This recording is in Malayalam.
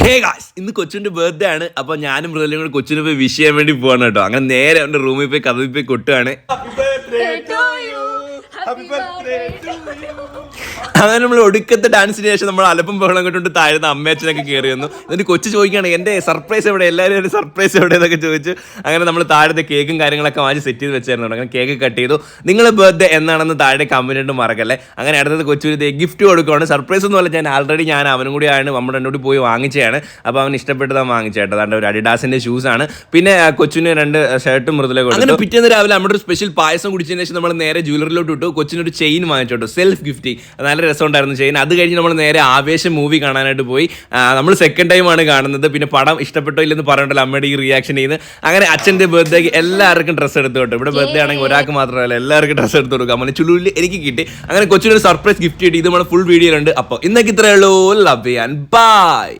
ഹേ ഗായ്സ്, ഇന്ന് കൊച്ചിൻ്റെ ബർത്ത്ഡേ ആണ്. അപ്പോൾ ഞാനും ബ്രദറിലും കൂടി കൊച്ചിനെ പോയി വിഷ് ചെയ്യാൻ വേണ്ടി പോകണം കേട്ടോ. അങ്ങനെ നേരെ അവൻ്റെ റൂമിൽ പോയി കഥയിൽ പോയി കൊട്ടുകയാണ്. അങ്ങനെ നമ്മൾ ഒടുക്കത്തെ ഡാൻസിന് ശേഷം നമ്മൾ അലപ്പം ബഹളം കൊണ്ടുകൊണ്ട് താഴ്ന്ന അമ്മയച്ഛനൊക്കെ കയറി വന്നു. എന്നിട്ട് കൊച്ചു ചോദിക്കുകയാണ് എൻ്റെ സർപ്രൈസ് എവിടെ, എല്ലാവരും ഒരു സർപ്രൈസ് എവിടെ എന്നൊക്കെ ചോദിച്ചു. അങ്ങനെ നമ്മൾ താഴത്തെ കേക്കും കാര്യങ്ങളൊക്കെ വാങ്ങി സെറ്റ് ചെയ്ത് വെച്ചായിരുന്നു. അങ്ങനെ കേക്ക് കട്ട് ചെയ്തു. നിങ്ങളുടെ ബർത്ത്ഡേ എന്നാണെന്ന് താഴെ കമൻറ്റ് മറക്കല്ലേ. അങ്ങനെ അടുത്തത് കൊച്ചു ഗിഫ്റ്റ് കൊടുക്കുകയാണ്. സർപ്രൈസ് ഒന്നും അല്ല, ഞാൻ അവനും കൂടി ആണ് നമ്മൾ എന്നോട് പോയി വാങ്ങിച്ചതാണ്. അപ്പോൾ അവൻ ഇഷ്ടപ്പെട്ടത് വാങ്ങിച്ചേട്ടോ. അതാണ്ട് ഒരു അഡിഡാസിൻ്റെ ഷൂസാണ്. പിന്നെ കൊച്ചിന് 2 ഷർട്ടും മൃദുല കൊടുത്തു. അങ്ങനെ പിറ്റേന്ന് രാവിലെ നമ്മുടെ ഒരു സ്പെഷ്യൽ പായസം കുടിച്ചതിന് ശേഷം നമ്മൾ നേരെ ജ്വല്ലറിലോട്ട് വിട്ടു. കൊച്ചിനൊരു ചെയിൻ വാങ്ങിച്ചോട്ടോ, സെൽഫ് ഗിഫ്റ്റിംഗ്. നല്ല രസമുണ്ടായിരുന്നു ചെയിൻ. അത് കഴിഞ്ഞ് നമ്മൾ നേരെ ആവേശം മൂവി കാണാനായിട്ട് പോയി. നമ്മൾ സെക്കൻഡ് ടൈമാണ് കാണുന്നത്. പിന്നെ പടം ഇഷ്ടപ്പെട്ടോ ഇല്ലെന്ന് പറഞ്ഞിട്ടല്ലോ അമ്മയുടെ ഈ റിയാക്ഷൻ ചെയ്ത്. അങ്ങനെ അച്ഛൻ്റെ ബർത്ത്ഡേക്ക് എല്ലാവർക്കും ഡ്രസ്സ് എടുത്തു കേട്ടോ. ഇവിടെ ബർത്ത്ഡേ ആണെങ്കിൽ ഒരാൾക്ക് മാത്രമല്ല, എല്ലാവർക്കും ഡ്രസ്സ് എടുത്ത് കൊടുക്കാം. അങ്ങനെ ചുള്ളിൽ എനിക്ക് കിട്ടി. അങ്ങനെ കൊച്ചിനൊരു സർപ്രൈസ് ഗിഫ്റ്റ് കിട്ടി. ഇത് നമ്മുടെ ഫുൾ വീഡിയോയിലുണ്ട്. അപ്പോൾ ഇന്നൊക്കെ ഇത്രയേ ഉള്ളൂ. Love and by.